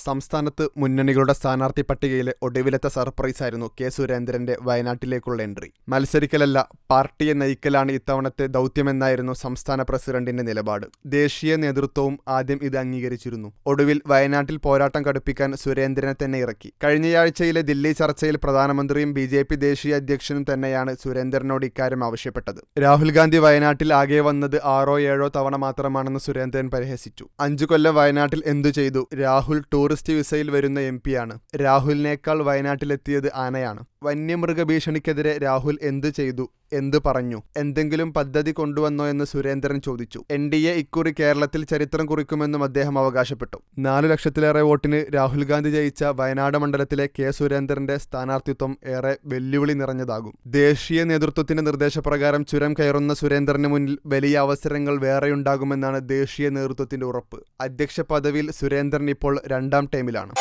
സംസ്ഥാനത്ത് മുന്നണികളുടെ സ്ഥാനാർത്ഥി പട്ടികയിലെ ഒടുവിലത്തെ സർപ്രൈസായിരുന്നു കെ സുരേന്ദ്രന്റെ വയനാട്ടിലേക്കുള്ള എൻട്രി. മത്സരിക്കലല്ല, പാർട്ടിയെ നയിക്കലാണ് ഇത്തവണത്തെ ദൗത്യമെന്നായിരുന്നു സംസ്ഥാന പ്രസിഡന്റിന്റെ നിലപാട്. ദേശീയ നേതൃത്വവും ആദ്യം ഇത് അംഗീകരിച്ചിരുന്നു. ഒടുവിൽ വയനാട്ടിൽ പോരാട്ടം കടുപ്പിക്കാൻ സുരേന്ദ്രനെ തന്നെ ഇറക്കി. കഴിഞ്ഞയാഴ്ചയിലെ ദില്ലി ചർച്ചയിൽ പ്രധാനമന്ത്രിയും BJP ദേശീയ അധ്യക്ഷനും തന്നെയാണ് സുരേന്ദ്രനോട് ഇക്കാര്യം ആവശ്യപ്പെട്ടത്. രാഹുൽ ഗാന്ധി വയനാട്ടിൽ ആകെ വന്നത് 6-7 തവണ മാത്രമാണെന്ന് സുരേന്ദ്രൻ പരിഹസിച്ചു. 5 കൊല്ലം വയനാട്ടിൽ എന്തു ചെയ്തു? രാഹുൽ ടൂറിസ്റ്റ് വിസയിൽ വരുന്ന MP-യാണ്. രാഹുലിനേക്കാൾ വയനാട്ടിലെത്തിയത് ആനയാണ്. വന്യമൃഗ ഭീഷണിക്കെതിരെ രാഹുൽ എന്ത് ചെയ്തു? എന്ത് പറഞ്ഞു? എന്തെങ്കിലും പദ്ധതി കൊണ്ടുവന്നോ എന്ന് സുരേന്ദ്രൻ ചോദിച്ചു. NDA ഇക്കുറി കേരളത്തിൽ ചരിത്രം കുറിക്കുമെന്നും അദ്ദേഹം അവകാശപ്പെട്ടു. 4 ലക്ഷത്തിലേറെ വോട്ടിന് രാഹുൽ ഗാന്ധി ജയിച്ച വയനാട് മണ്ഡലത്തിലെ കെ സുരേന്ദ്രന്റെ സ്ഥാനാർത്ഥിത്വം ഏറെ വെല്ലുവിളി നിറഞ്ഞതാകും. ദേശീയ നേതൃത്വത്തിന്റെ നിർദ്ദേശപ്രകാരം ചുരം കയറുന്ന സുരേന്ദ്രന് മുന്നിൽ വലിയ അവസരങ്ങൾ വേറെയുണ്ടാകുമെന്നാണ് ദേശീയ നേതൃത്വത്തിന്റെ ഉറപ്പ്. അധ്യക്ഷ പദവിയിൽ സുരേന്ദ്രൻ ഇപ്പോൾ 2ാം ടൈമിലാണ്.